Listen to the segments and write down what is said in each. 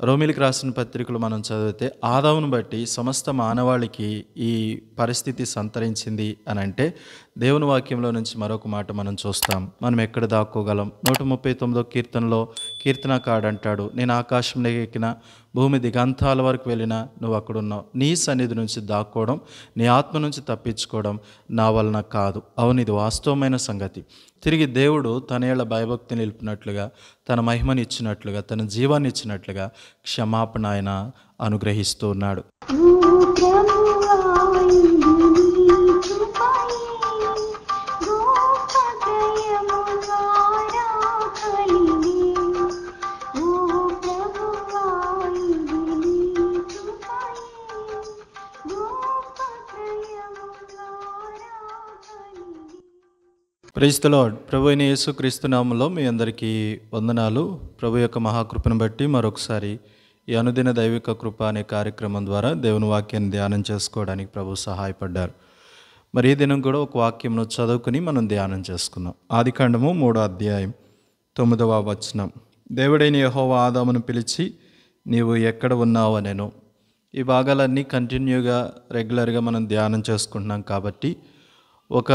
రోమిలికి రాసిన పత్రికలు మనం చదివితే ఆదామును బట్టి సమస్త మానవాళికి ఈ పరిస్థితి సంతరించింది అని అంటే దేవుని వాక్యంలో నుంచి మరొక మాట మనం చూస్తాం. మనం ఎక్కడ దాక్కోగలం? 139 కీర్తనలో కీర్తనకాడు అంటాడు, నేను ఆకాశం ఎక్కిన భూమి దిగంతాల వరకు వెళ్ళినా నువ్వు అక్కడున్నావు. నీ సన్నిధి నుంచి దాక్కోవడం, నీ ఆత్మ నుంచి తప్పించుకోవడం నా వలన కాదు. అవును, ఇది వాస్తవమైన సంగతి. తిరిగి దేవుడు తన ఏళ్ల భయభక్తి నిలిపినట్లుగా, తన మహిమని ఇచ్చినట్లుగా, తన జీవాన్ని ఇచ్చినట్లుగా క్షమాపణ ఆయన అనుగ్రహిస్తూ ఉన్నాడు. Praise the lord. ప్రభు అయిన యేసుక్రీస్తు నామములో మీ అందరికీ వందనాలు. ప్రభు యొక్క మహాకృపను బట్టి మరొకసారి ఈ అనుదిన దైవిక కృప అనే కార్యక్రమం ద్వారా దేవుని వాక్యాన్ని ధ్యానం చేసుకోవడానికి ప్రభు సహాయపడ్డారు. మరి ఈ దినం కూడా ఒక వాక్యంను చదువుకుని మనం ధ్యానం చేసుకుందాం. ఆదికాండము 3వ అధ్యాయం 9వ వచనం. దేవుడైన యెహోవా ఆదామును పిలిచి, నీవు ఎక్కడ ఉన్నావు అనెను. ఈ భాగాలన్నీ కంటిన్యూగా రెగ్యులర్గా మనం ధ్యానం చేసుకుంటున్నాం కాబట్టి ఒక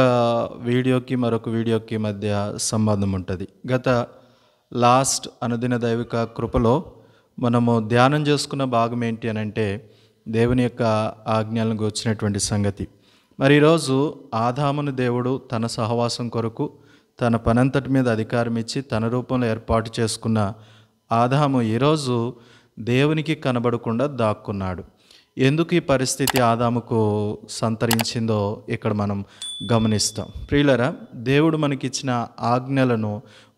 వీడియోకి మరొక వీడియోకి మధ్య సంబంధం ఉంటుంది. గత లాస్ట్ అనుదిన దైవిక కృపలో మనము ధ్యానం చేసుకున్న భాగం ఏంటి అని అంటే దేవుని యొక్క ఆజ్ఞలను గూర్చినటువంటి సంగతి. మరి ఈరోజు ఆదామును దేవుడు తన సహవాసం కొరకు తన పనంతటి మీద అధికారం ఇచ్చి తన రూపంలో ఏర్పాటు చేసుకున్న ఆదాము ఈరోజు దేవునికి కనబడకుండా దాక్కున్నాడు. ఎందుకు ఈ పరిస్థితి ఆదాముకు సంతరించిందో ఇక్కడ మనం గమనిస్తాం. ప్రియులరా, దేవుడు మనకిచ్చిన ఆజ్ఞలను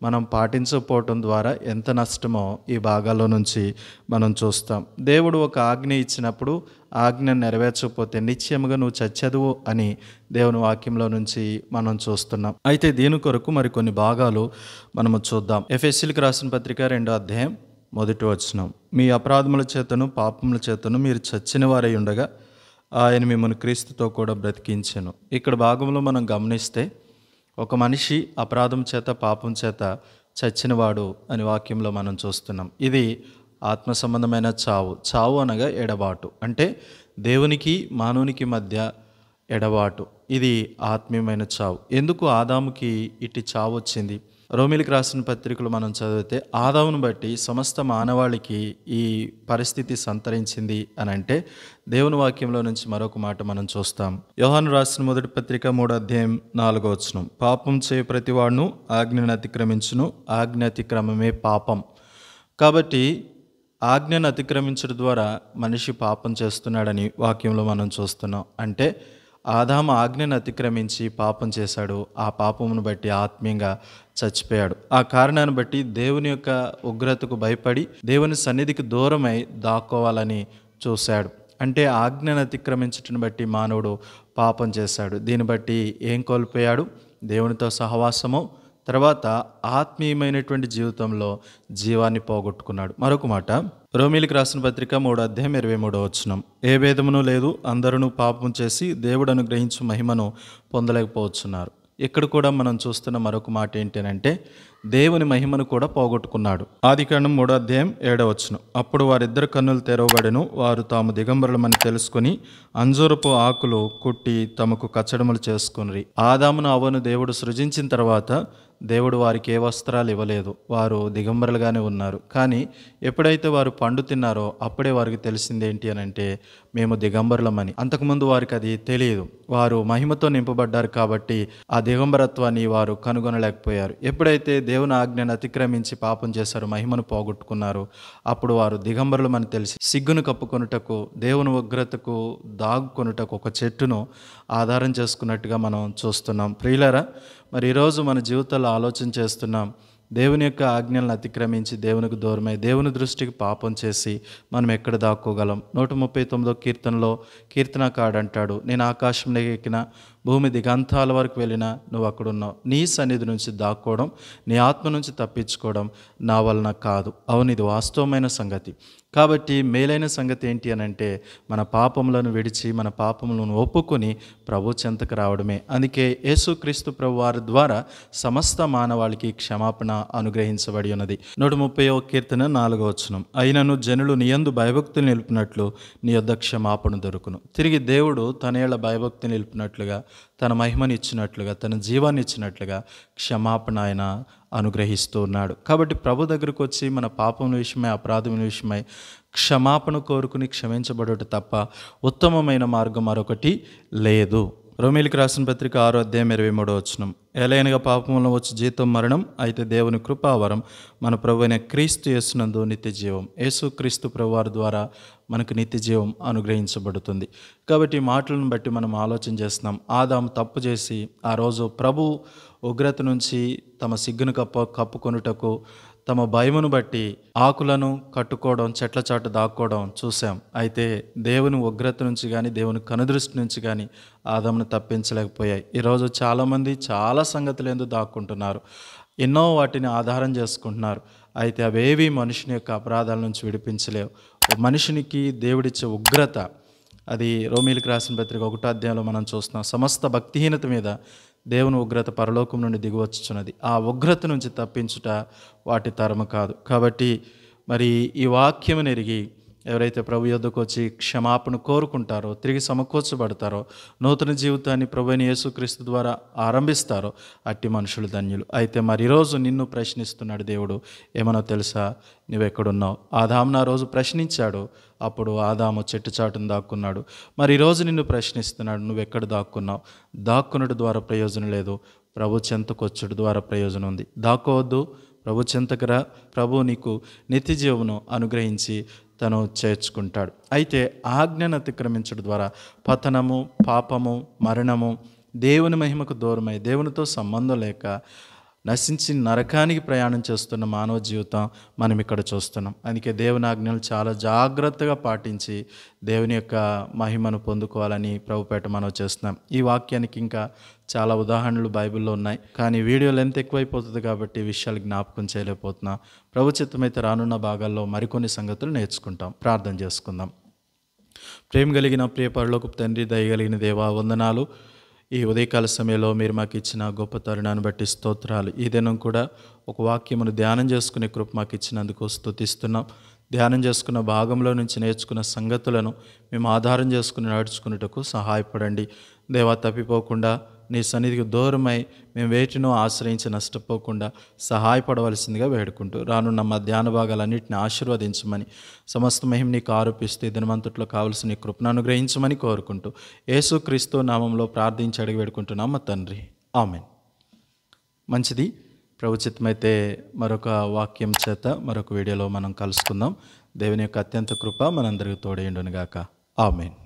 మనం పాటించకపోవటం ద్వారా ఎంత నష్టమో ఈ భాగాల్లో నుంచి మనం చూస్తాం. దేవుడు ఒక ఆజ్ఞ ఇచ్చినప్పుడు ఆజ్ఞ నెరవేర్చకపోతే నిశ్చయముగా నువ్వు చచ్చెదవు అని దేవుని వాక్యంలో నుంచి మనం చూస్తున్నాం. అయితే దీని కొరకు మరికొన్ని భాగాలు మనము చూద్దాం. ఎఫెసీయులకు రాసిన పత్రిక 2వ అధ్యాయం 1వ వచనం. మీ అపరాధముల చేతను పాపముల చేతను మీరు చచ్చిన వారై ఉండగా ఆయన మిమ్మల్ని క్రీస్తుతో కూడా బ్రతికించెను. ఇక్కడ భాగంలో మనం గమనిస్తే ఒక మనిషి అపరాధం చేత పాపం చేత చచ్చినవాడు అని వాక్యంలో మనం చూస్తున్నాం. ఇది ఆత్మ సంబంధమైన చావు. చావు అనగా ఎడబాటు, అంటే దేవునికి మానవునికి మధ్య ఎడబాటు. ఇది ఆత్మీయమైన చావు. ఎందుకు ఆదాముకి ఇటు చావు వచ్చింది? రోమిలికి రాసిన పత్రికలు మనం చదివితే ఆదామును బట్టి సమస్త మానవాళికి ఈ పరిస్థితి సంతరించింది అని అంటే దేవుని వాక్యంలో నుంచి మరొక మాట మనం చూస్తాం. యోహాను రాసిన మొదటి పత్రిక 3వ అధ్యాయం 4వ వచనం. పాపం చేయ ప్రతివాడును ఆజ్ఞను అతిక్రమించును, ఆజ్ఞ అతిక్రమమే పాపం. కాబట్టి ఆజ్ఞను అతిక్రమించడం ద్వారా మనిషి పాపం చేస్తున్నాడని వాక్యంలో మనం చూస్తున్నాం. అంటే ఆదాము ఆజ్ఞను అతిక్రమించి పాపం చేశాడు. ఆ పాపమును బట్టి ఆత్మీయంగా చచ్చిపోయాడు. ఆ కారణాన్ని బట్టి దేవుని యొక్క ఉగ్రతకు భయపడి దేవుని సన్నిధికి దూరమై దాక్కోవాలని చూశాడు. అంటే ఆజ్ఞను అతిక్రమించటం బట్టి మానవుడు పాపం చేశాడు. దీన్ని బట్టి ఏం కోల్పోయాడు? దేవునితో సహవాసము, తర్వాత ఆత్మీయమైనటువంటి జీవితంలో జీవాన్ని పోగొట్టుకున్నాడు. మరొక మాట, రోమిలికి రాసిన పత్రిక 3వ అధ్యాయం 23వ వచనం. ఏ భేదమును లేదు, అందరూ పాపం చేసి దేవుడు అనుగ్రహించు మహిమను పొందలేకపోతున్నారు. ఇక్కడ కూడా మనం చూస్తున్న మరొక మాట ఏంటంటే దేవుని మహిమను కూడా పోగొట్టుకున్నాడు. ఆదికాండం 3వ అధ్యాయం 7వ వచనం. అప్పుడు వారిద్దరు కన్నులు తెరవబడెను, వారు తాము దిగంబరులమని తెలుసుకుని అంజూరపు ఆకులు కుట్టి తమకు కచ్చడములు చేసుకుని. ఆదామును అవ్వను దేవుడు సృజించిన తర్వాత దేవుడు వారికి ఏ వస్త్రాలు ఇవ్వలేదు. వారు దిగంబరులుగానే ఉన్నారు. కానీ ఎప్పుడైతే వారు పండు తిన్నారో అప్పుడే వారికి తెలిసింది ఏంటి అని అంటే మేము దిగంబరులమని. అంతకుముందు వారికి అది తెలియదు. వారు మహిమతో నింపబడ్డారు కాబట్టి ఆ దిగంబరత్వాన్ని వారు కనుగొనలేకపోయారు. ఎప్పుడైతే దేవుని ఆజ్ఞను అతిక్రమించి పాపం చేశారు, మహిమను పోగొట్టుకున్నారు, అప్పుడు వారు దిగంబరులమని తెలిసి సిగ్గును కప్పుకొనుటకు, దేవుని ఉగ్రతకు దాగుకొనుటకు ఒక చెట్టును ఆధారం చేసుకున్నట్టుగా మనం చూస్తున్నాం. ప్రియులారా, మరి ఈరోజు మన జీవితాల్లో ఆలోచన చేస్తున్నాం. దేవుని యొక్క ఆజ్ఞలను అతిక్రమించి దేవునికి దూరమై దేవుని దృష్టికి పాపం చేసి మనం ఎక్కడ దాక్కోగలం? 139వ కీర్తనలో కీర్తనకాడు అంటాడు, నేను ఆకాశం ఎక్కిన భూమి దిగంతాల వరకు వెళ్ళినా నువ్వు అక్కడున్నావు. నీ సన్నిధి నుంచి దాక్కోవడం, నీ ఆత్మ నుంచి తప్పించుకోవడం నా వలన కాదు. అవును, ఇది వాస్తవమైన సంగతి. కాబట్టి మేలైన సంగతి ఏంటి అని అంటే, మన పాపములను విడిచి మన పాపములను ఒప్పుకొని ప్రభు చెంతకు రావడమే. అందుకే యేసుక్రీస్తు ప్రభు వారి ద్వారా సమస్త మానవాళికి క్షమాపణ అనుగ్రహించబడి ఉన్నది. 130వ కీర్తన 4వ వచనం, అయినను జనులు నీ యందు భయభక్తులు నిలుపునట్లు నీ యొద్ద క్షమాపణ దొరుకును. తిరిగి దేవుడు తన ఏళ్ల భయభక్తి నిలుపునట్లుగా, తన మహిమని ఇచ్చినట్లుగా, తన జీవాన్ని ఇచ్చినట్లుగా క్షమాపణ ఆయన అనుగ్రహిస్తూ ఉన్నాడు. కాబట్టి ప్రభు దగ్గరకు వచ్చి మన పాపం విషయమై, అపరాధం విషయమై క్షమాపణ కోరుకుని క్షమించబడుట తప్ప ఉత్తమమైన మార్గం మరొకటి లేదు. రోమీయులకు రాసిన పత్రిక 6వ అధ్యాయం 23వ వచనం, ఏలైనగా పాపంలో వచ్చి జీతం మరణం, అయితే దేవుని కృపావరం మన ప్రభు అయిన క్రీస్తు యేసునందు నిత్య జీవం. యేసు క్రీస్తు ప్రభు వారి ద్వారా మనకు నిత్య జీవం అనుగ్రహించబడుతుంది. కాబట్టి ఈ మాటలను బట్టి మనం ఆలోచన చేస్తున్నాం. ఆదాము తప్పు చేసి ఆ రోజు ప్రభు ఉగ్రత నుంచి తమ సిగ్గును కప్పుకొనుటకు తమ భయమును బట్టి ఆకులను కట్టుకోవడం, చెట్ల చాటు దాక్కోవడం చూసాం. అయితే దేవుని ఉగ్రత నుంచి కానీ, దేవుని కనుదృష్టి నుంచి కానీ ఆదామును తప్పించలేకపోయాయి. ఈరోజు చాలామంది చాలా సంగతులు ఎందుకు దాక్కుంటున్నారు, ఎన్నో వాటిని ఆధారం చేసుకుంటున్నారు. అయితే అవేవి మనుషుని యొక్క అపరాధాల నుంచి విడిపించలేవు. మనుషునికి దేవుడిచ్చే ఉగ్రత, అది రోమీయులకు రాసిన పత్రిక 1వ అధ్యాయంలో మనం చూస్తున్నాం. సమస్త భక్తిహీనత మీద దేవుని ఉగ్రత పరలోకం నుండి దిగివచ్చుచున్నది. ఆ ఉగ్రత నుంచి తప్పించుట వాటి తరము కాదు. కాబట్టి మరి ఈ వాక్యం ఎరిగి ఎవరైతే ప్రభు యొద్దకు వచ్చి క్షమాపణ కోరుకుంటారో, తిరిగి సమకూర్చబడతారో, నూతన జీవితాన్ని ప్రభు అయిన యేసుక్రీస్తు ద్వారా ఆరంభిస్తారో అట్టి మనుషులు ధన్యులు. అయితే మరి ఈరోజు నిన్ను ప్రశ్నిస్తున్నాడు దేవుడు. ఏమనో తెలుసా? నువ్వెక్కడున్నావు? ఆదామును ఆ రోజు ప్రశ్నించాడు, అప్పుడు ఆదాము చెట్టు చాటును దాక్కున్నాడు. మరి ఈరోజు నిన్ను ప్రశ్నిస్తున్నాడు, నువ్వెక్కడ దాక్కున్నావు? దాక్కునడు ద్వారా ప్రయోజనం లేదు, ప్రభు చెంతకొచ్చుడు ద్వారా ప్రయోజనం ఉంది. దాక్కోవద్దు, ప్రభు చెంతకురా. ప్రభు నీకు నిత్య జీవమును అనుగ్రహించి తను చేర్చుకుంటాడు. అయితే ఆజ్ఞను అతిక్రమించడం ద్వారా పతనము, పాపము, మరణము, దేవుని మహిమకు దూరమై దేవునితో సంబంధం లేక నశించి నరకానికి ప్రయాణం చేస్తున్న మానవ జీవితం మనం ఇక్కడ చూస్తున్నాం. అందుకే దేవుని ఆజ్ఞలు చాలా జాగ్రత్తగా పాటించి దేవుని యొక్క మహిమను పొందుకోవాలని ప్రభుపేట మనం చేస్తున్నాం. ఈ వాక్యానికి ఇంకా చాలా ఉదాహరణలు బైబిల్లో ఉన్నాయి, కానీ వీడియో లెంత్ ఎక్కువైపోతుంది కాబట్టి ఈ విషయాలు జ్ఞాపకం చేయలేకపోతున్నాం. ప్రభు చిత్తమైతే రానున్న భాగాల్లో మరికొన్ని సంగతులు నేర్చుకుంటాం. ప్రార్థన చేసుకుందాం. ప్రేమ కలిగిన ప్రియ పరలోకపు తండ్రి, దయగలిగిన దేవా, వందనాలు. ఈ ఉదయకాల సమయంలో మీరు మాకు ఇచ్చిన గొప్ప తరుణాన్ని బట్టి స్తోత్రాలు. ఈ దినం కూడా ఒక వాక్యమును ధ్యానం చేసుకునే కృప మాకు ఇచ్చినందుకు స్తుతిస్తున్నాం. ధ్యానం చేసుకున్న భాగంలో నుంచి నేర్చుకున్న సంగతులను మేము ఆధారం చేసుకుని నడుచుకున్నటకు సహాయపడండి. దేవా, తప్పిపోకుండా నీ సన్నిధికి దూరమై మేము వేటినో ఆశ్రయించి నష్టపోకుండా సహాయపడవలసిందిగా వేడుకుంటూ రానున్న మా ధ్యాన భాగాలన్నింటినీ ఆశీర్వదించమని, సమస్త మహిమ నీకు ఆరోపిస్తూ ఈ దినమంతట్లో కావలసిన నీ కృపను అనుగ్రహించమని కోరుకుంటూ యేసుక్రీస్తు నామంలో ప్రార్థించి అడిగి వేడుకుంటున్నాం మా తండ్రి, ఆమేన్. మంచిది. ప్రభు చిత్తమైతే మరొక వాక్యం చేత మరొక వీడియోలో మనం కలుసుకుందాం. దేవుని యొక్క అత్యంత కృప మనందరికీ తోడేయుండును గాక. ఆమేన్.